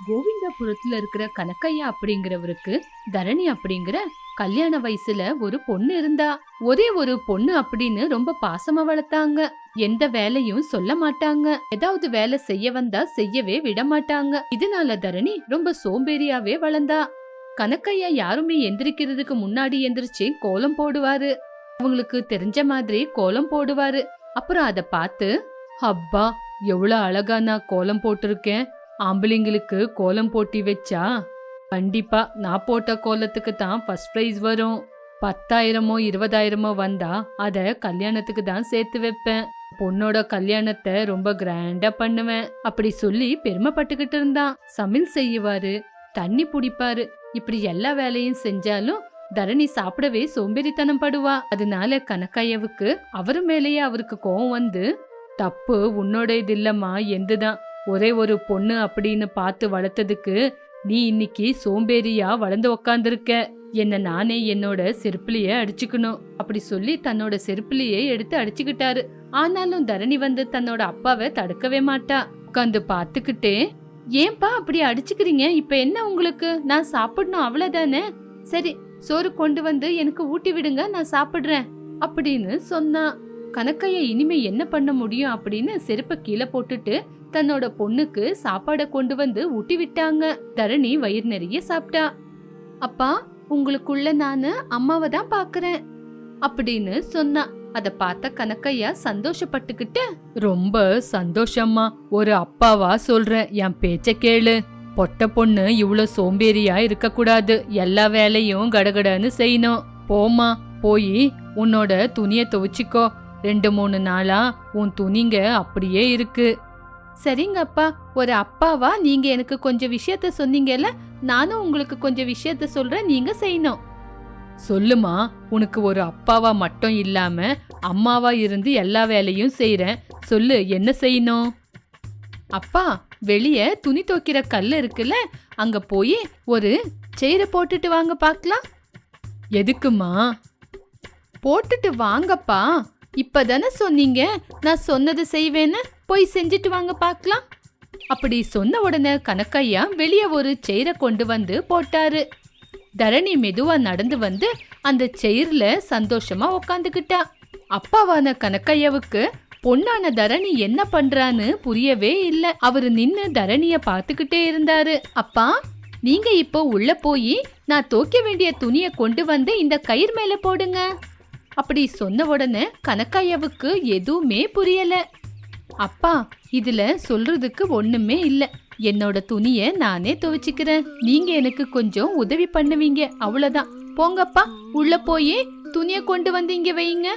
கோவிந்தபுரத்துல இருக்கிற கனக்கையா அப்படிங்கிறவருக்கு தரணி அப்படிங்கிற கல்யாண வயசுல ஒரு பொண்ணு இருந்தா. ஒரே ஒரு பொண்ணு அப்படின்னு ரொம்ப பாசமா வளர்த்தாங்க. எந்த வேலையும் சொல்ல மாட்டாங்க. ஏதாவது வேலை செய்ய வந்தா செய்யவே விட மாட்டாங்க. இதனால தரணி ரொம்ப சோம்பேறியாவே வளர்ந்தா. கனக்கையா யாருமே எந்திரிக்கிறதுக்கு முன்னாடி எந்திரிச்சு கோலம் போடுவாரு. அவங்களுக்கு தெரிஞ்ச மாதிரி கோலம் போடுவாரு. அப்புறம் அத பார்த்து, அப்பா எவ்வளவு அழகா நான் கோலம் போட்டிருக்கேன். ஆம்பளைங்களுக்கு கோலம் போட்டி வச்சா கண்டிப்பா நான் போட்ட கோலத்துக்கு தான் ஃபர்ஸ்ட் பிரைஸ் வரும். 10,000மோ 20,000மோ வந்தா அத கல்யாணத்துக்கு தான் சேர்த்து வைப்பேன். பொண்ணோட கல்யாணத்தை ரொம்ப கிராண்டா பண்ணுவேன் அப்படி சொல்லி பெருமைப்பட்டுக்கிட்டு இருந்தான். சமையல் செய்வாரு, தண்ணி பிடிப்பாரு, இப்படி எல்லா வேலையும் செஞ்சாலும் தரணி சாப்பிடவே சோம்பேறித்தனம் படுவா. அதனால கனக்கையாவுக்கு அவரு மேலேயே அவருக்கு கோவம் வந்து, தப்பு உன்னோட இது இல்லம்மா, எந்துதான். ஒரே ஒரு பொண்ணு அப்படின்னு பார்த்து வளர்த்ததுக்கு நீ இன்னைக்கு சோம்பேறியா வளர்ந்து உக்காந்துருக்க. என்ன நானே என்னோட செருப்புலயே அடிச்சுக்கணும் அப்படி சொல்லி தன்னோட செருப்புலயே எடுத்து அடிச்சுக்கிட்டாரு. ஆனாலும் தரணி வந்து தன்னோட அப்பாவை தடுக்கவே மாட்டா. உட்காந்து பாத்துக்கிட்டே, ஏன்பா அப்படி அடிச்சுக்கிறீங்க? இப்ப என்ன உங்களுக்கு? நான் சாப்பிடணும் அவ்வளவுதானே. சரி, சோறு கொண்டு வந்து எனக்கு ஊட்டி விடுங்க, நான் சாப்பிடுறேன் அப்படின்னு சொன்னா. கனக்கையா இனிமே என்ன பண்ண முடியும் அப்படின்னு செருப்ப கீழே போட்டுட்டு தன்னோட பொண்ணுக்கு சாப்பாட கொண்டு வந்து ஊட்டி விட்டாங்க. தரணி வயிறு நிறைய சாப்பிட்டா. அப்பா, உங்களுக்குள்ள நானு அம்மாவை தான் பாக்குறேன் அப்படின்னு சொன்னா. அத பார்த்த கனக்கையா சந்தோஷப்பட்டுக்கிட்டு, ரொம்ப சந்தோஷமா, ஒரு அப்பாவா சொல்றேன், என் பேச்ச கேளு. பொட்ட பொண்ணு இவ்வளவு சோம்பேறியா இருக்க கூடாது. எல்லா வேலையும் கடகடன்னு செய்யணும். போமா, போய் உன்னோட துணிய துவைச்சிக்கோ. 2-3 நாளா உன் துணிங்க அப்படியே இருக்கு. சரிங்க அப்பா. ஒரு அப்பாவா நீங்க எனக்கு கொஞ்சம் விஷயத்த சொன்னீங்கல்ல, நானும் உங்களுக்கு கொஞ்சம் விஷயத்த சொல்றேன், நீங்க செய்யணும். சொல்லுமா, உனக்கு ஒரு அப்பாவா மட்டும் இல்லாம அம்மாவா இருந்து எல்லா வேலையும் செய்யறேன். சொல்லு, என்ன செய்யணும்? அப்பா, வெளிய துணி துவைக்கிற கல்லு இருக்குல்ல, அங்க போய் ஒரு செயிரை போட்டுட்டு வாங்க பாக்கலாம். எதுக்குமா? போட்டுட்டு வாங்கப்பா. இப்பதானே சொன்னீங்க நான் சொன்னது செய்வேன்னு. போய் செஞ்சுட்டு வாங்க பாக்கலாம். அப்படி சொன்ன உடனே கனக்கையா வெளியே ஒரு செயிரை கொண்டு வந்து போட்டாரு. தரணி மெதுவா நடந்து வந்து அந்த செயிர்ல சந்தோஷமா உக்காந்துக்கிட்டா. அப்பாவான கனக்கையாவுக்கு பொண்ணான தரணி என்ன பண்றான்னு புரியவே இல்ல. அவரு நின்னு தரணிய பாத்துக்கிட்டே இருந்தாரு. அப்பா, நீங்க இப்போ உள்ள போய் நான் துவைக்க வேண்டிய துணிய கொண்டு வந்து இந்த கயிறு மேல போடுங்க அப்படி சொன்ன உடனே கனக்கையாவுக்கு எதுவுமே புரியல. அப்பா, இதுல சொல்றதுக்கு ஒண்ணுமே இல்ல. என்னோட துணிய நானே துவைச்சுக்கிறேன். நீங்க எனக்கு கொஞ்சம் உதவி பண்ணுவீங்க, அவ்வளவுதான். போங்கப்பா, உள்ள போய் துணிய கொண்டு வந்து இங்க வைங்க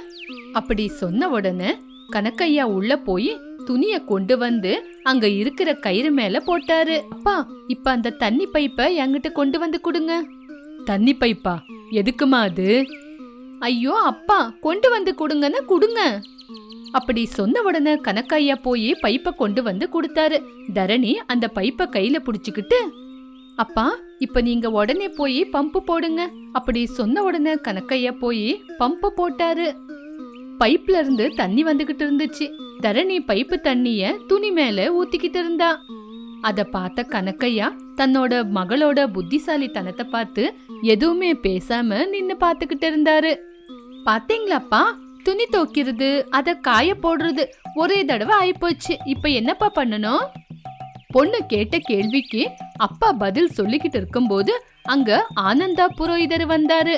அப்படி சொன்ன உடனே கனக்கையா உள்ள போய் துணிய கொண்டு வந்து அங்க இருக்கிற கயிறு மேல போட்டாரு. அப்பா, இப்ப அந்த தண்ணி பைப்ப என்கிட்ட கொண்டு வந்து கொடுங்க. தண்ணி பைப்பா? எதுக்குமா அது? ஐயோ அப்பா, கொண்டு வந்து கொடுங்கன்னு கொடுங்க. அப்படி சொன்ன உடனே கனக்கையா போய் பைப்பை கொண்டு வந்து கொடுத்தாரு. தரணி அந்த பைப்பை கையில புடிச்சுக்கிட்டு, அப்பா, இப்ப நீங்க உடனே போய் பம்பு போடுங்க அப்படி சொன்ன உடனே கனக்கையா போய் பம்பு போட்டாரு. பைப்ல இருந்து தண்ணி வந்துகிட்டு இருந்துச்சு. தரணி பைப்பு தண்ணிய துணி மேல ஊத்திக்கிட்டு இருந்தா. அத பார்த்த கனக்கையா தன்னோட மகளோட புத்திசாலித்தனத்தை பார்த்து எதுவுமே பேசாம நின்னு பாத்துக்கிட்டு இருந்தாரு. பாத்தீங்களாப்பா, துணி துவைக்கிறது, அத காய போடுறது ஒரே தடவை ஆயிப்போச்சு. இப்ப என்னப்பா பண்ணணும்? பொண்ணு கேட்ட கேள்விக்கு அப்பா பதில் சொல்லிக்கிட்டு இருக்கும்போது அங்க ஆனந்தா புரோகிதர் வந்தாரு.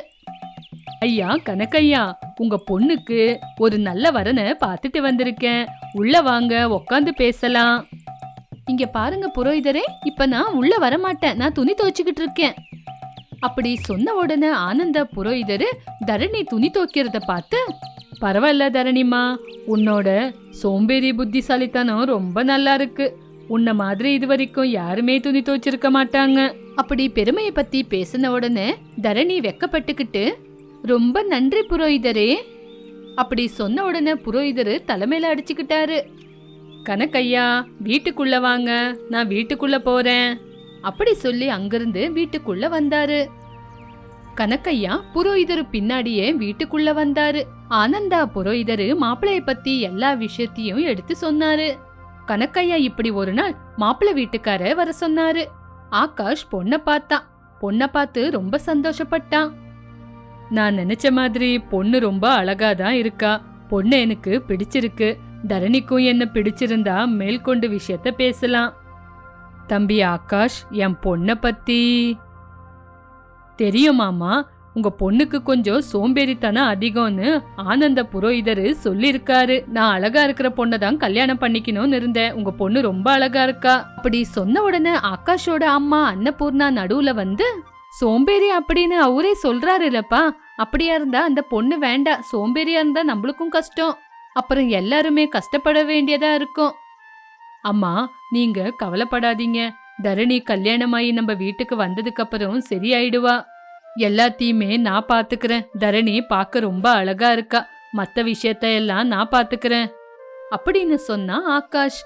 ஐயா கனக்கையா, உங்க பொண்ணுக்கு ஒரு நல்ல வரனை பார்த்துட்டு வந்திருக்கேன். உள்ள வாங்க, உக்காந்து பேசலாம். இங்க பாருங்க புரோகிதரே, இப்ப நான் உள்ள வரமாட்டேன், நான் துணி துவைச்சுக்கிட்டு இருக்கேன் அப்படி சொன்ன உடனே ஆனந்தா புரோகிதரு தரணி துணி துவைக்கிறத பார்த்து, பரவாயில்ல தரணிமா, உன்னோட சோம்பேறி புத்திசாலித்தனம் ரொம்ப நல்லா இருக்கு. உன்ன மாதிரி இது வரைக்கும் யாருமே துணி துவைச்சிருக்க மாட்டாங்க அப்படி பெருமையை பத்தி பேசின உடனே தரணி வெக்கப்பட்டுக்கிட்டு, ரொம்ப நன்றி புரோகிதரே அப்படி சொன்ன உடனே புரோகிதரு தலைமையில அடிச்சுக்கிட்டாரு. கனக்கையா, வீட்டுக்குள்ள வாங்க, நான் வீட்டுக்குள்ள போறேன் அப்படி சொல்லி அங்கிருந்து வீட்டுக்குள்ள வந்தாரு. கனக்கையா புரோகிதரு பின்னாடியே வீட்டுக்குள்ள வந்தாரு. ஆனந்தா புரோகிதரு மாப்பிளைய பத்தி எல்லா விஷயத்தையும் எடுத்து சொன்னாரு. கனக்கையா இப்படி ஒரு நாள் மாப்பிள்ளை வீட்டுக்கார வர சொன்னாரு. ஆகாஷ் பொண்ண பார்த்தான். பொண்ண பார்த்து ரொம்ப சந்தோஷப்பட்டான். நான் நினைச்ச மாதிரி பொண்ணு ரொம்ப அழகாதான் இருக்கா. பொண்ணு எனக்கு பிடிச்சிருக்கு. தரணிக்கும் என்ன பிடிச்சிருந்தா மேல்கொண்டு விஷயத்த பேசலாம். தம்பி ஆகாஷ், என் பொண்ண பத்தி தெரியுமாமா? உங்க பொண்ணுக்கு கொஞ்சம் சோம்பேறித்தனம் அதிகம்னு ஆனந்த புரோகிதர் சொல்லிருக்காரு. நான் அழகா இருக்கிற பொண்ணை தான் கல்யாணம் பண்ணிக்கணும்னு இருந்தேன். உங்க பொண்ணு ரொம்ப அழகா இருக்கா. அப்படி சொன்ன உடனே ஆகாஷோட அம்மா அன்னபூர்ணா நடுவுல வந்து, சோம்பேறி அப்படின்னு அவரே சொல்றாருலப்பா, அப்படியா இருந்தா அந்த பொண்ணு வேண்டாம். சோம்பேறியா இருந்தா நம்மளுக்கும் கஷ்டம், அப்புறம் எல்லாருமே கஷ்டப்பட வேண்டியதா இருக்கும். அம்மா, நீங்க கவலைப்படாதீங்க. தரணி கல்யாணமாயி நம்ம வீட்டுக்கு வந்ததுக்கு அப்புறம் சரியாயிடுவா. எல்லாத்தையுமே நான் பாத்துக்கிறேன். தரணி பார்க்க ரொம்ப அழகா இருக்கா. மத்த விஷயத்த எல்லாம் நான் பாத்துக்கிறேன் அப்படின்னு சொன்னா ஆகாஷ்.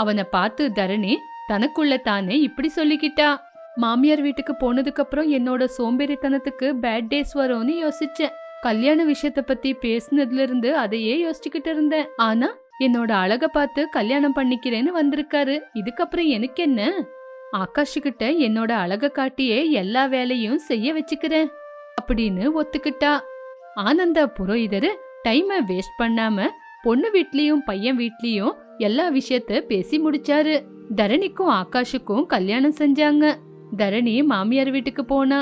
அவனை பார்த்து தரணி தனக்குள்ள தானே இப்படி சொல்லிக்கிட்டா. மாமியார் வீட்டுக்கு போனதுக்கு அப்புறம் என்னோட சோம்பேறித்தனத்துக்கு பேட் டேஸ் வரும்னு யோசிச்சேன். கல்யாண விஷயத்த பத்தி பேசுனதுல இருந்து அதையே யோசிச்சுக்கிட்டு இருந்தேன். ஆனா என்னோட அழக பார்த்து கல்யாணம் பண்ணிக்கிறேன்னு வந்திருக்காரு. இதுக்கப்புறம் எனக்கு என்ன? ஆகாஷுக்கிட்ட என்னோட அழக காட்டியே எல்லா வேலையும் செய்ய வச்சுக்கிறேன் அப்படின்னு ஒத்துக்கிட்டா. ஆனந்த புரோகிதரு டைமை வேஸ்ட் பண்ணாம பொண்ணு வீட்லயும் பையன் வீட்லயும் எல்லா விஷயத்த பேசி முடிச்சாரு. தரணிக்கும் ஆகாஷுக்கும் கல்யாணம் செஞ்சாங்க. தரணி மாமியார் வீட்டுக்கு போனா.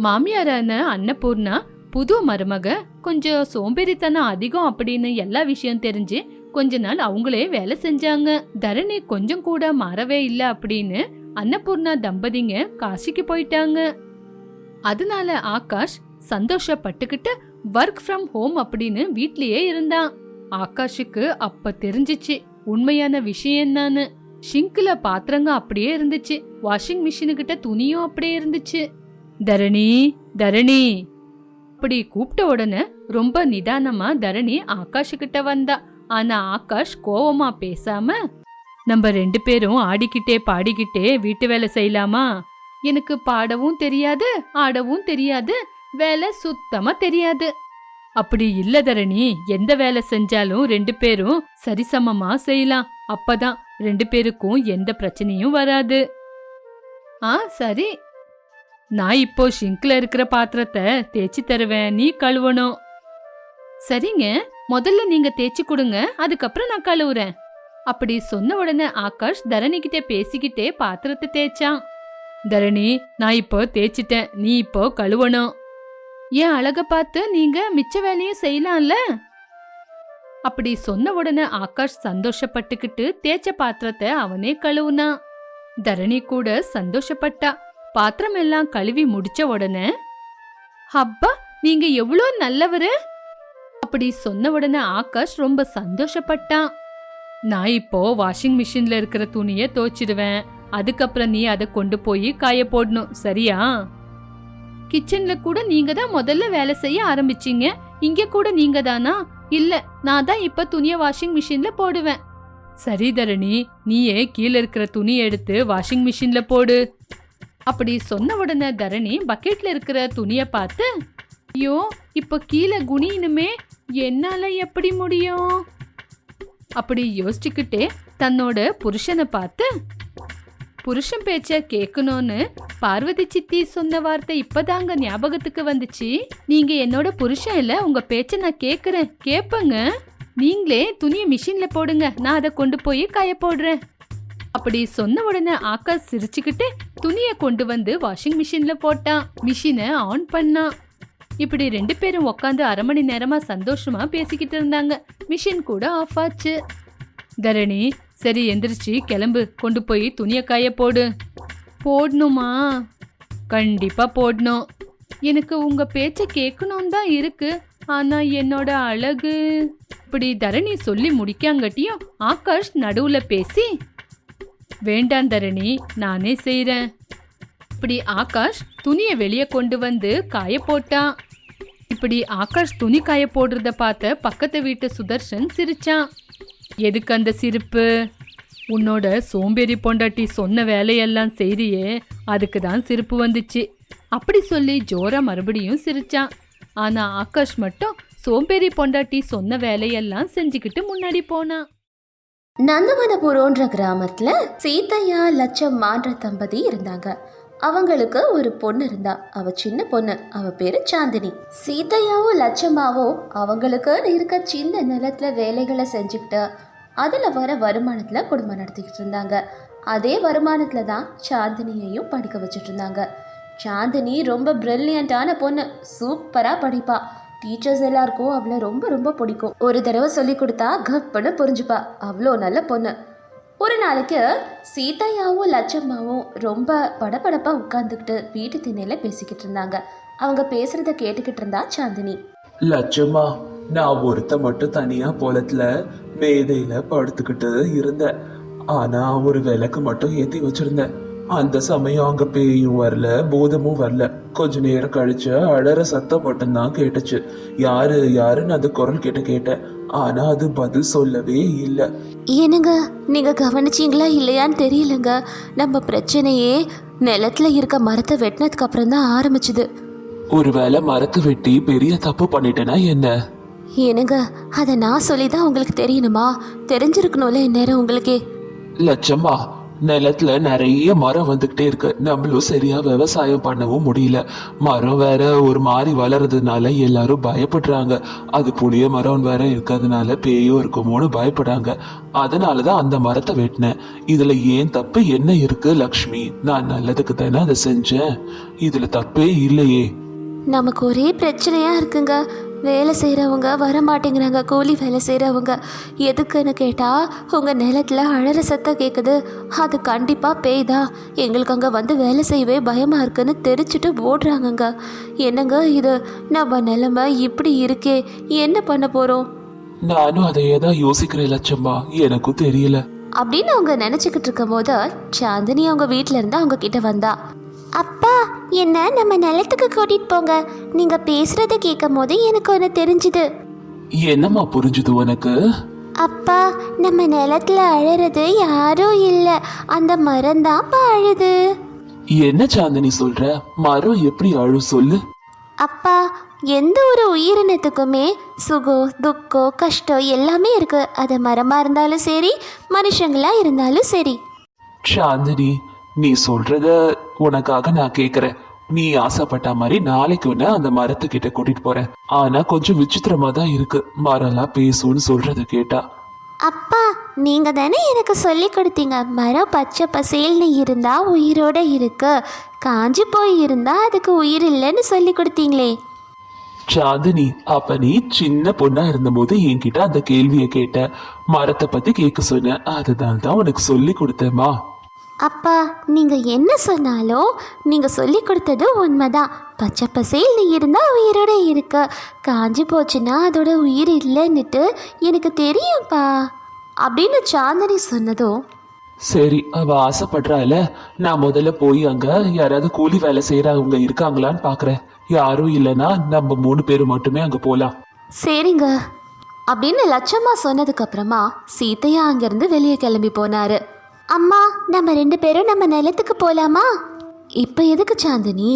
மாமியாரான அன்னபூர்ணா புது மருமக கொஞ்சம் சோம்பேறித்தனம் அதிகம் அப்படின்னு எல்லா விஷயம் தெரிஞ்சு கொஞ்ச நாள் அவங்களே வேலை செஞ்சாங்க. தரணி கொஞ்சம் கூட மாறவே இல்ல அப்படின்னு அன்னபூர்ணா தம்பதிங்க காசிக்கு போயிட்டாங்க. அதனால ஆகாஷ் சந்தோஷப்பட்டுக்கிட்டு ஒர்க் ஃப்ரம் ஹோம் அப்படின்னு வீட்லயே இருந்தான். ஆகாஷுக்கு அப்ப தெரிஞ்சிச்சு உண்மையான விஷயம் என்னன்னு. ஷிங்க்ல பாத்திரங்க அப்படியே இருந்துச்சு. வாஷிங் மிஷினுக்கிட்ட துணியும் அப்படியே இருந்துச்சு. தரணி, தரணி அப்படி கூப்பிட்ட உடனே ரொம்ப நிதானமா தரணி ஆகாஷுக்கிட்ட வந்தா. ஆனா ஆகாஷ் கோவமா பேசாம, நம்ம 2 பேரும் ஆடிக்கிட்டே பாடிக்கிட்டே வீட்டு வேலை செய்யலாமா? எனக்கு பாடவும் தெரியாது, ஆடவும் தெரியாது, வேலை சுத்தமா தெரியாது. அப்படி இல்ல தரணி, எந்த வேலை செஞ்சாலும் 2 பேரும் சரிசமமா செய்யலாம். அப்பதான் 2 பேருக்கும் எந்த பிரச்சனையும் வராது. சரி. நான் இப்போ ஷிங்க்ல இருக்கிற பாத்திரத்தை தேய்ச்சி தருவேன், நீ கழுவணும். சரிங்க, முதல்ல நீங்க தேய்ச்சி கொடுங்க, அதுக்கப்புறம் நான் கழுவுறேன். அப்படி சொன்ன உடனே ஆகாஷ் தரணி கிட்ட பேசிக்கிட்டே பாத்திரத்தை தேய்ச்சான். தரணி, நான் இப்போ தேய்ச்சிட்டேன், நீ இப்போ கழுவணும். ஏன் அழக பார்த்து நீங்க மிச்ச வேலையும் செய்யலாம்ல? அப்படி சொன்ன உடனே ஆகாஷ் சந்தோஷப்பட்டுக்கிட்டு தேய்ச்ச பாத்திரத்தை அவனே கழுவுனா. தரணி கூட சந்தோஷப்பட்டா. பாத்திரம் எல்லாம் கழுவி முடிச்ச உடனே, அப்பா நீங்க எவ்வளோ நல்லவரு அப்படி சொன்ன உடனே ஆகாஷ் ரொம்ப சந்தோஷப்பட்டான். நான் இப்போ வாஷிங் மிஷின்ல இருக்கிற துணிய துவைச்சிடுவேன். அதுக்கப்புறம் நீ அதை கொண்டு போய் காய போடணும், சரியா? கிச்சன்ல கூட நீங்க தான் முதல்ல வேலை செய்ய ஆரம்பிச்சீங்க. இங்க கூட நீங்க தானா? இல்ல, நான் தான் இப்ப துணிய வாஷிங் மிஷின்ல போடுவேன். சரி தரணி, நீயே கீழே இருக்கிற துணியை எடுத்து வாஷிங் மிஷின்ல போடு. அப்படி சொன்ன உடனே தரணி பக்கெட்ல இருக்கிற துணிய பார்த்து, ஐயோ இப்ப கீழே குனியணுமே, என்னால எப்படி முடியும் அப்படி யோசிச்சுக்கிட்டே தன்னோட புருஷனை பார்த்து, புருஷன் பேச்ச கேட்கணும்னு பார்வதி சித்தி சொன்ன வார்த்தை இப்பதாங்க ஞாபகத்துக்கு வந்துச்சு. நீங்க என்னோட புருஷன் இல்ல, உங்க பேச்ச நான் கேக்குறேன், கேப்பங்க. நீங்களே துணிய மிஷின்ல போடுங்க, நான் அதை கொண்டு போய் காய போடுறேன். அப்படி சொன்ன உடனே ஆகாஷ் சிரிச்சுக்கிட்டு துணிய கொண்டு வந்து வாஷிங் மிஷின்ல போட்டான். மிஷினை ஆன் பண்ணான். இப்படி 2 பேரும் உக்காந்து 1/2 மணி நேரமா சந்தோஷமா பேசிக்கிட்டு இருந்தாங்க. மிஷின் கூட ஆஃப் ஆச்சு. தரணி, சரி எந்திரிச்சு கிளம்பு, கொண்டு போய் துணிய காய போடு. போடணுமா? கண்டிப்பா போடணும். எனக்கு உங்க பேச்ச கேட்கணும் தான் இருக்கு, ஆனா என்னோட அழகு. இப்படி தரணி சொல்லி முடிக்காங்கட்டியும் ஆகாஷ் நடுவுல பேசி, வேண்டாம் தரணி, நானே செய்றேன். இப்படி ஆகாஷ் துணியை வெளியே கொண்டு வந்து காய போட்டான். இப்படி ஆகாஷ் துணி காய போடுறத பார்த்த பக்கத்து வீட்டு சுதர்ஷன் சிரிச்சான். எதுக்கு அந்த சிரிப்பு? உன்னோட சோம்பேறி பொண்டாட்டி சொன்ன வேலையெல்லாம் செய்றியே, அதுக்கு தான் சிரிப்பு வந்துச்சு. அப்படி சொல்லி ஜோரா மறுபடியும் சிரிச்சான். ஆனா ஆகாஷ் மட்டும் சோம்பேறி பொண்டாட்டி சொன்ன வேலையெல்லாம் செஞ்சுக்கிட்டு முன்னாடி போனான். நந்தவனபுரோன்ற கிராமத்துல சீதையா லட்சம்மான்ற தம்பதி இருந்தாங்க. அவங்களுக்கு ஒரு பொண்ணு இருந்தா. அவ சின்ன பொண்ணு. அவ பேரு சாந்தினி. சீதையாவும் லட்சம்மாவும் அவங்களுக்கு இருக்க சின்ன நிலத்துல வேலைகளை செஞ்சுக்கிட்டு அதுல வர வருமானத்துல குடும்பம் நடத்திக்கிட்டு இருந்தாங்க. அதே வருமானத்துல தான் சாந்தினியையும் படிக்க வச்சுட்டு இருந்தாங்க. சாந்தினி ரொம்ப பிரில்லியண்டான பொண்ணு. சூப்பரா படிப்பா. டீச்சர்ஸ் எல்லாருக்கும் அவளை ரொம்ப ரொம்ப பிடிக்கும். ஒரு தடவை சொல்லி கொடுத்தா கப்புன்னு புரிஞ்சுப்பா. அவ்வளோ நல்ல பொண்ணு. ஒரு நாளைக்கு சீதையாவும் லட்சம்மாவும் ரொம்ப படபடப்பா உட்காந்துக்கிட்டு வீட்டு திண்ணையில பேசிக்கிட்டு இருந்தாங்க. அவங்க பேசுறத கேட்டுக்கிட்டு இருந்தா சாந்தினி. லட்சமா, நான் ஒருத்த மட்டும் தனியா பொலத்துல மேதையில படுத்துக்கிட்டு இருந்தேன். ஆனா ஒரு விளக்கு மட்டும் ஏத்தி வச்சிருந்தேன். அந்த சமயம் அங்க பேயும் வரல, பூதமும் வரல. கொஞ்ச நேரம் கழிச்சு அழற சத்தம் மட்டும்தான் கேட்டுச்சு. யாரு யாருன்னு அந்த குரல் கேட்டேன். ஆனா அது பதில் சொல்லவே இல்லை. என்னங்க, நீங்க கவனிச்சீங்களா இல்லையான்னு தெரியலங்க. நம்ம பிரச்சனையே நிலத்துல இருக்க மரத்தை வெட்டினதுக்கு அப்புறம் தான் ஆரம்பிச்சுது. ஒருவேளை மரத்தை வெட்டி பெரிய தப்பு பண்ணிட்டேனா என்ன? என்னங்க, அதை நான் சொல்லிதான் உங்களுக்கு தெரியணுமா? தெரிஞ்சிருக்கணும்ல இந்நேரம் உங்களுக்கே. லட்சமா, நிலத்துல நிறைய மரம் வந்துகிட்டே இருக்கு. நம்மளும் சரியா விவசாயம் பண்ணவும் முடியல. மரம் வேற ஒரு மாதிரி வளர்றதுனால எல்லாரும் பயப்படுறாங்க. அது புளிய மரம் வேற இருக்கிறதுனால பேயும் இருக்குமோன்னு பயப்படுறாங்க. அதனாலதான் அந்த மரத்தை வெட்டினேன். இதுல ஏன் தப்பு என்ன இருக்கு லக்ஷ்மி? நான் நல்லதுக்கு தானே அதை செஞ்சேன். இதுல தப்பே இல்லையே. நமக்கு ஒரே பிரச்சனையா இருக்குங்க. வேலை செய்கிறவங்க வர மாட்டேங்கிறாங்க. கூலி வேலை செய்கிறவங்க. எதுக்குன்னு கேட்டால் உங்கள் நிலத்தில் அழற சத்தம் கேட்குது. அது கண்டிப்பாக பேய் தான். எங்களுக்கு அங்கே வந்து வேலை செய்யவே பயமாக இருக்குன்னு தெரிச்சுட்டு ஓடுறாங்கங்க. என்னங்க இது? நம்ம நிலைமை இப்படி இருக்கே, என்ன பண்ண போகிறோம்? நானும் அதையே தான் யோசிக்கிறேன் லட்சம்மா. எனக்கும் தெரியல அப்படின்னு அவங்க நினச்சிக்கிட்டு இருக்கும் போது சாந்தினி அவங்க வீட்டில இருந்து அவங்க கிட்ட வந்தா. அப்பா, என்ன நம்ம நிலத்துக்கு கூட்டிட்டு போங்க. நீங்க பேசுறத கேட்கும் போது எனக்கு ஒன்று தெரிஞ்சுது. என்னம்மா புரிஞ்சுது உனக்கு? அப்பா, நம்ம நிலத்துல அழறது யாரும் இல்ல, அந்த மரம் தான் அழுது. என்ன சாந்தினி சொல்ற? மரம் எப்படி அழு சொல்லு? அப்பா, எந்த ஒரு உயிரினத்துக்குமே சுகம் துக்கம் கஷ்டம் எல்லாமே இருக்கு. அது மரமா இருந்தாலும் சரி, மனுஷங்களா இருந்தாலும் சரி. சாந்தினி, நீ சொல்றத உனக்காக நான் கேக்குறேன். நீ ஆசைப்பட்ட மாதிரி நாளைக்கு உன்ன அந்த மரத்துக்கிட்ட கூட்டிட்டு போறேன். ஆனா கொஞ்சம் விசித்திரமா தான் இருக்கு. மரம்லாம் பேசும்னு சொல்றத கேட்டா. அப்பா, நீங்க தானே எனக்கு சொல்லி கொடுத்தீங்க, மரம் பச்சை பசேல்னு இருந்தா உயிரோட இருக்கு, காஞ்சி போய் இருந்தா அதுக்கு உயிர் இல்லைன்னு சொல்லி கொடுத்தீங்களே. சாந்தினி, அப்ப நீ சின்ன பொண்ணா இருந்தபோது என்கிட்ட அந்த கேள்வியை கேட்ட. மரத்தை பத்தி கேட்க சொன்ன. அதுதான் தான் உனக்கு சொல்லி கொடுத்தேம்மா. அப்பா, நீங்கள் என்ன சொன்னாலும் நீங்கள் சொல்லி கொடுத்தது உண்மைதான். பச்சை பசேல்னு இருந்தால் உயிரோட இருக்க, காஞ்சி போச்சுன்னா அதோட உயிர் இல்லைன்னுட்டு எனக்கு தெரியும்ப்பா அப்படின்னு சாந்தினி சொன்னதும், சரி, அவ ஆசைப்படுறாள். நான் முதல்ல போய் அங்க யாராவது கூலி வேலை செய்யறவங்க இருக்காங்களான்னு பாக்குறேன். யாரும் இல்லைன்னா நம்ம 3 பேரும் மட்டுமே அங்க போலாம். சரிங்க அப்படின்னு லட்சம்மா சொன்னதுக்கு அப்புறமா சீதையா அங்கிருந்து வெளியே கிளம்பி போனாரு. அம்மா, நம்ம 2 பேரும் நம்ம நிலத்துக்கு போலாமா? இப்போ எதுக்கு சாந்தினி?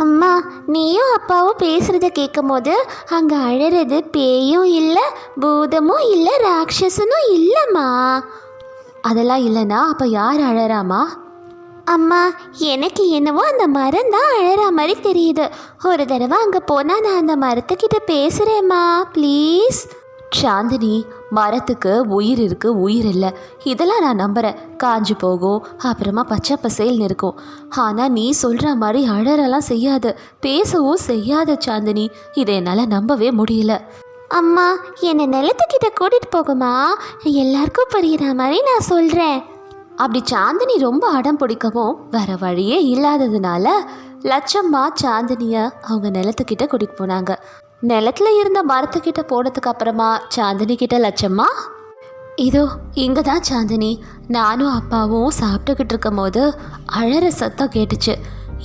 அம்மா, நீயும் அப்பாவும் பேசுறத கேட்கும் போது அங்க அழறது பேயும் இல்லை, பூதமும் இல்லை, ராட்சசனும் இல்லைம்மா. அதெல்லாம் இல்லைன்னா அப்ப யார் அழறாமா? அம்மா, எனக்கு என்னவோ அந்த மரம் தான் அழற மாதிரி தெரியுது. ஒரு தடவை அங்கே போனால் நான் அந்த மரத்துக்கிட்ட பேசுகிறேம்மா, ப்ளீஸ். சாந்தினி, மரத்துக்கு உயிர் இருக்கு, உயிர் இல்லை, இதெல்லாம் நான் நம்புகிறேன். காஞ்சி போகும், அப்புறமா பச்சை பசேல்னு இருக்கும். ஆனால் நீ சொல்கிற மாதிரி அழறெல்லாம் செய்யாது, பேசவும் செய்யாது சாந்தினி. இதை என்னால் நம்பவே முடியல. அம்மா, என்னை நிலத்துக்கிட்ட கூட்டிகிட்டு போகுமா? எல்லாருக்கும் புரிகிற மாதிரி நான் சொல்கிறேன். அப்படி சாந்தினி ரொம்ப அடம் பிடிக்கவும் வேற வழியே இல்லாததுனால லட்சம்மா சாந்தினியை அவங்க நிலத்துக்கிட்ட கூட்டிகிட்டு போனாங்க. நிலத்துல இருந்த மரத்துக்கிட்ட போனதுக்கு அப்புறமா சாந்தினி கிட்ட லட்சம்மா, இதோ இங்கே தான் சாந்தினி, நானும் அப்பாவும் சாப்பிட்டுக்கிட்டு இருக்கும் போது அழற சத்தம் கேட்டுச்சு.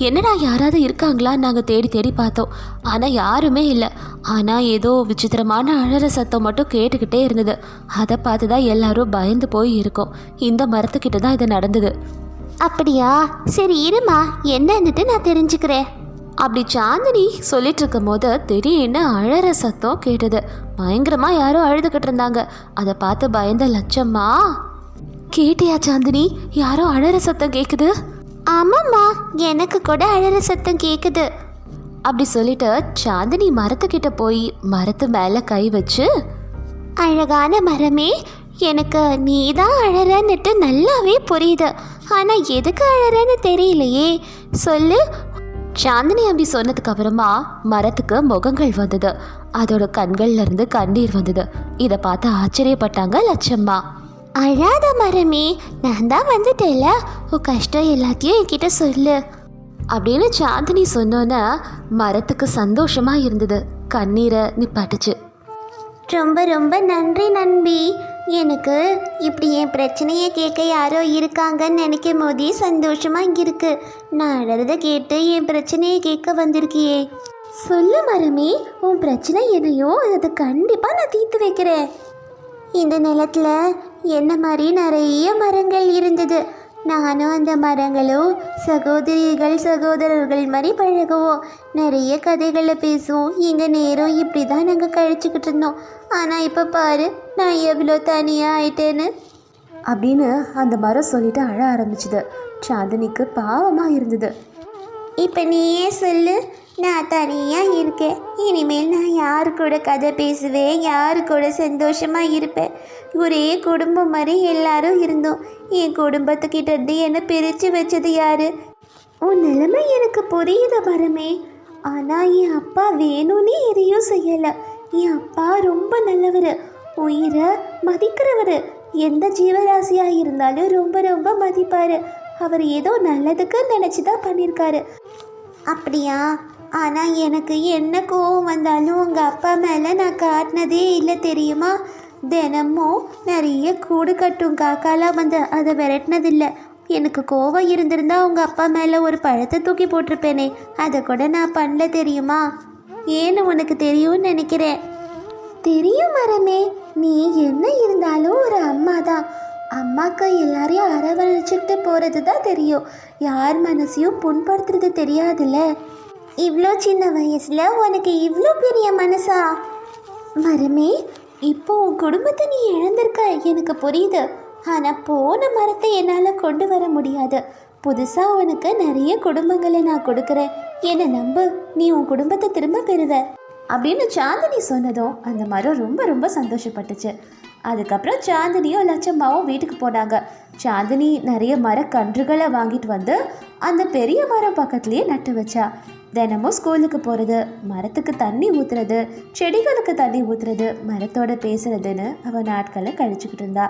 என்னடா யாராவது இருக்காங்களா நாங்கள் தேடி தேடி பார்த்தோம். ஆனால் யாருமே இல்லை. ஆனால் ஏதோ விசித்திரமான அழற சத்தம் மட்டும் கேட்டுக்கிட்டே இருந்தது. அதை பார்த்து தான் எல்லாரும் பயந்து போய் இருக்கோம். இந்த மரத்துக்கிட்ட தான் இது நடந்தது. அப்படியா? சரி இருமா, என்னன்னுட்டு நான் தெரிஞ்சுக்கிறேன். அப்படி சாந்தினி சொல்லிட்டு இருக்கும் போது திடீர்னு அழற சத்தம் கேட்டது. பயங்கரமாக யாரோ அழுதுகிட்டு இருந்தாங்க. அதை பார்த்து பயந்த லட்சம்மா, கேட்டியா சாந்தினி, யாரோ அழற சத்தம் கேட்குது? ஆமாம்மா, எனக்கு கூட அழற சத்தம் கேட்குது அப்படி சொல்லிட்டு சாந்தினி மரத்துக்கிட்ட போய் மரத்து மேலே கை வச்சு, அழகான மரமே, எனக்கு நீ தான் அழறன்னுட்டு நல்லாவே புரியுது, ஆனால் எதுக்கு அழறன்னு தெரியலையே, சொல்லு. சாந்தினி அப்படி சொன்னதுக்கு அப்புறமா மரத்துக்கு முகங்கள் வந்தது. அதோட கண்கள்ல இருந்து கண்ணீர் வந்தது. இதை பார்த்து ஆச்சரியப்பட்டாங்க லட்சம்மா. அழாத மரமே, நான் தான் வந்துட்டேல, உன் கஷ்டம் எல்லாத்தையும் என்கிட்ட சொல்லு அப்படின்னு சாந்தினி சொன்னோன்னே மரத்துக்கு சந்தோஷமா இருந்தது. கண்ணீரை நிப்பாட்டுச்சு. ரொம்ப ரொம்ப நன்றி நண்பி, எனக்கு இப்படி என் பிரச்சனையை கேட்க யாரோ இருக்காங்கன்னு நினைக்கும் போதே சந்தோஷமாக இருக்கு. நான் அழறத கேட்டு என் பிரச்சனையை கேட்க வந்திருக்கியே. சொல்லு மரமே, உன் பிரச்சனை என்னையோ அதை கண்டிப்பாக நான் தீர்த்து வைக்கிறேன். இந்த நிலத்தில் என்ன மாதிரி நிறைய மரங்கள் இருந்தது. நானும் அந்த மரங்களும் சகோதரிகள் சகோதரர்கள் மாதிரி பழகுவோம். நிறைய கதைகளை பேசுவோம். எங்கள் நேரம் இப்படி தான் நாங்கள் கழிச்சுக்கிட்டு இருந்தோம். ஆனால் இப்போ பாரு, நான் எவ்வளோ தனியாக ஆயிட்டேன்னு அப்படின்னு அந்த மரம் சொல்லிட்டு அழ ஆரம்பிச்சுது. சாந்தினிக்கு பாவமாக இருந்தது. இப்போ நீயே சொல்லு, நான் தனியாக இருக்கேன். இனிமேல் நான் யாரு கூட கதை பேசுவேன், யாரு கூட சந்தோஷமாக இருப்பேன்? ஒரே குடும்பம் மாதிரி எல்லாரும் இருந்தோம். என் குடும்பத்துக்கிட்ட இருந்து என்னை பிரித்து வச்சது யாரு? உன் நிலைமை எனக்கு புரியுது மரமே. ஆனால் என் அப்பா வேணும்னே எதையும் செய்யலை. என் அப்பா ரொம்ப நல்லவர், உயிரை மதிக்கிறவர். எந்த ஜீவராசியாக இருந்தாலும் ரொம்ப ரொம்ப மதிப்பார். அவர் ஏதோ நல்லதுக்கு நினச்சி தான் பண்ணியிருக்காரு. அப்படியா? ஆனால் எனக்கு என்ன கோவம் வந்தாலும் உங்கள் அப்பா மேலே நான் காட்டினதே இல்லை தெரியுமா? தினமும் நிறைய கூடு கட்டும் காக்காலாம் வந்து அதை விரட்டினதில்லை. எனக்கு கோவம் இருந்திருந்தா உங்கள் அப்பா மேலே ஒரு பழத்தை தூக்கி போட்டிருப்பேனே, அதை கூட நான் பண்ணல தெரியுமா? ஏன்னு உனக்கு தெரியும்னு நினைக்கிறேன். தெரியும் மரமே, நீ என்ன இருந்தாலும் ஒரு அம்மா தான். அம்மாக்கு எல்லாரையும் அரவணைச்சிட்டு போகிறது தான் தெரியும். யார் மனசையும் புண்படுத்துறது தெரியாதுல்ல. இவ்வளோ சின்ன வயசில் உனக்கு இவ்வளோ பெரிய மனசா? மரமே, இப்போ உன் குடும்பத்தை நீ இழந்திருக்க எனக்கு புரியுது. ஆனால் போன மரத்தை என்னால் கொண்டு வர முடியாது. புதுசாக உனக்கு நிறைய குடும்பங்களை நான் கொடுக்குறேன். என்னை நம்பு, நீ உன் குடும்பத்தை திரும்ப பெறுவ அப்படின்னு சாந்தினி சொன்னதும் அந்த மரம் ரொம்ப ரொம்ப சந்தோஷப்பட்டுச்சு. அதுக்கப்புறம் சாந்தினியும் லட்சம்மாவும் வீட்டுக்கு போனாங்க. சாந்தினி நிறைய மரக்கன்றுகளை வாங்கிட்டு வந்து அந்த பெரிய மரம் பக்கத்துலேயே நட்டு வச்சா. தினமும் ஸ்கூலுக்கு போகிறது, மரத்துக்கு தண்ணி ஊற்றுறது, செடிகளுக்கு தண்ணி ஊற்றுறது, மரத்தோட பேசுறதுன்னு அவன் நாட்களை கழிச்சுக்கிட்டு இருந்தா.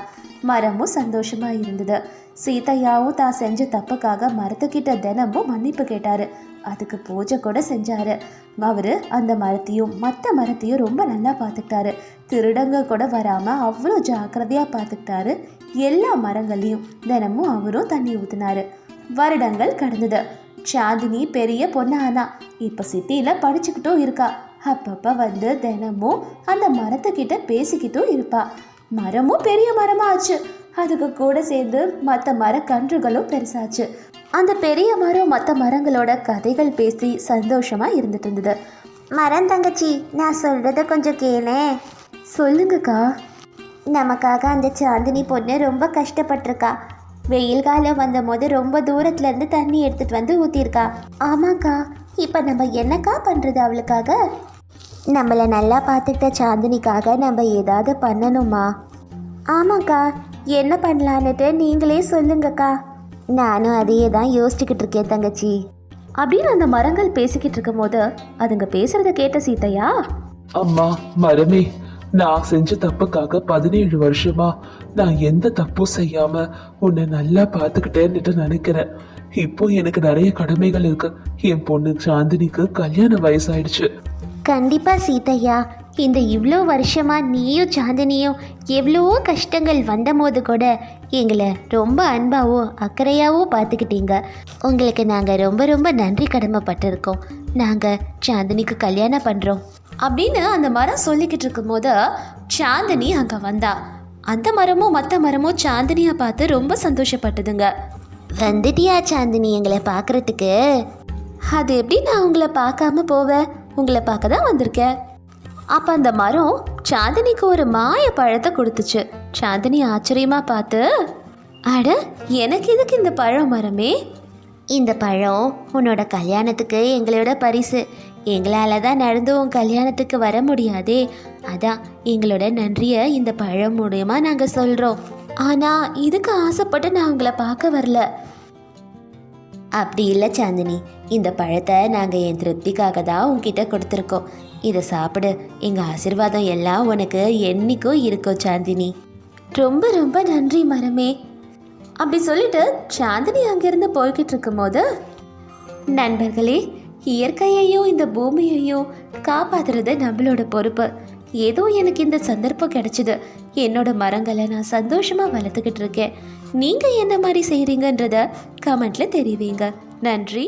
மரமும் சந்தோஷமாக இருந்தது. சீதையாவும் தான் செஞ்ச தப்புக்காக மரத்துக்கிட்ட தினமும் மன்னிப்பு கேட்டார். அதுக்கு பூஜை கூட செஞ்சார். அவர் அந்த மரத்தையும் மற்ற மரத்தையும் ரொம்ப நல்லா பார்த்துக்கிட்டாரு. திருடங்க கூட வராமல் அவ்வளோ ஜாக்கிரதையாக பார்த்துக்கிட்டாரு. எல்லா மரங்களையும் தினமும் அவரும் தண்ணி ஊற்றினார். வருடங்கள் கடந்தது. சாந்தினி பெரிய பொண்ணு ஆனா இப்போ சிட்டியில் படிச்சுக்கிட்டும் இருக்கா. அப்பப்போ வந்து தினமும் அந்த மரத்துக்கிட்ட பேசிக்கிட்டும் இருப்பா. மரமும் பெரிய மரமாக ஆச்சு. அதுக்கு கூட சேர்ந்து மற்ற மரக்கன்றுகளும் பெருசாச்சு. அந்த பெரிய மரம் மற்ற மரங்களோட கதைகள் பேசி சந்தோஷமாக இருந்துட்டு இருந்தது. மரம் தங்கச்சி, நான் சொல்கிறத கொஞ்சம் கேளேன். சொல்லுங்கக்கா. நமக்காக அந்த சாந்தினி பொண்ணு ரொம்ப கஷ்டப்பட்டிருக்கா. வெயில் காலம் வந்த போது ரொம்ப தூரத்துலேருந்து தண்ணி எடுத்துகிட்டு வந்து ஊற்றிருக்கா. ஆமாக்கா, இப்போ நம்ம என்னக்கா பண்ணுறது அவளுக்காக? நம்மளை நல்லா பார்த்துக்கிட்ட சாந்தினிக்காக நம்ம ஏதாவது பண்ணணுமா? ஆமாக்கா, என்ன பண்ணலான்னுட்டு நீங்களே சொல்லுங்கக்கா. நானும் அதையே தான் யோசிச்சுக்கிட்டு இருக்கேன் தங்கச்சி அப்படின்னு அந்த மரங்கள் பேசிக்கிட்டு இருக்கும் போது அதுங்க பேசுறத கேட்ட சீதையா, அம்மா மரமே, நான் செஞ்ச தப்புக்காக 17 வருஷமா நான் எந்த தப்பும் செய்யாம உன்னை நல்லா பார்த்துக்கிட்டேன்னு நினைக்கிறேன். இப்போ எனக்கு நிறைய கடமைகள் இருக்கு. என் பொண்ணு சாந்தினிக்கு கல்யாண வயசாயிடுச்சு. கண்டிப்பா சீதையா, இந்த இவ்வளோ வருஷமா நீயும் சாந்தினியும் எவ்வளவோ கஷ்டங்கள் வந்தபோது கூட எங்களை ரொம்ப அன்பாவோ அக்கறையாவோ பார்த்துக்கிட்டீங்க. உங்களுக்கு நாங்கள் ரொம்ப ரொம்ப நன்றி கடமைப்பட்டிருக்கோம். நாங்கள் சாந்தினிக்கு கல்யாணம் பண்ணுறோம் அப்படின்னு அந்த மரம் சொல்லிக்கிட்டு இருக்கும்போது சாந்தினி அங்கே வந்தா. அந்த மரமும் மற்ற மரமும் சாந்தினியை பார்த்து ரொம்ப சந்தோஷப்பட்டதுங்க. வந்துட்டியா சாந்தினி எங்களை பார்க்குறதுக்கு? அது எப்படி நான் உங்களை பார்க்காம போவேன்? உங்களை பார்க்க தான் வந்திருக்கேன். அப்போ அந்த மரம் சாந்தினிக்கு ஒரு மாய பழத்தை கொடுத்துச்சு. சாந்தினி ஆச்சரியமா பார்த்து, அட எனக்கு எதுக்கு இந்த பழம் மரமே? இந்த பழம் உன்னோட கல்யாணத்துக்கு எங்களோட பரிசு. எங்களால் தான் நடந்து உன் கல்யாணத்துக்கு வர முடியாதே, அதான் எங்களோட நன்றியை இந்த பழம் மூலயமா நாங்கள் சொல்கிறோம். ஆனால் இதுக்கு ஆசைப்பட்டு நான் உங்களை பார்க்க வரல. அப்படி இல்லை சாந்தினி, இந்த பழத்தை நாங்கள் என் திருப்திக்காக தான் உன்கிட்ட கொடுத்துருக்கோம். இதை சாப்பிடு, எங்கள் ஆசீர்வாதம் எல்லாம் உனக்கு என்னைக்கும் இருக்கும் சாந்தினி. ரொம்ப ரொம்ப நன்றி மரமே. அப்படி சொல்லிட்டு சாந்தினி அங்கேருந்து போய்கிட்டு இருக்கும்போது, நண்பர்களே, இயற்கையையும் இந்த பூமியையும் காப்பாற்றுறது நம்மளோட பொறுப்பு. ஏதோ எனக்கு இந்த சந்தர்ப்பம் கிடைச்சிது. என்னோட மரங்களை நான் சந்தோஷமாக வளர்த்துக்கிட்டு இருக்கேன். நீங்கள் என்ன மாதிரி செய்கிறீங்கன்றத கமெண்ட்டில் தெரிவிங்க. நன்றி.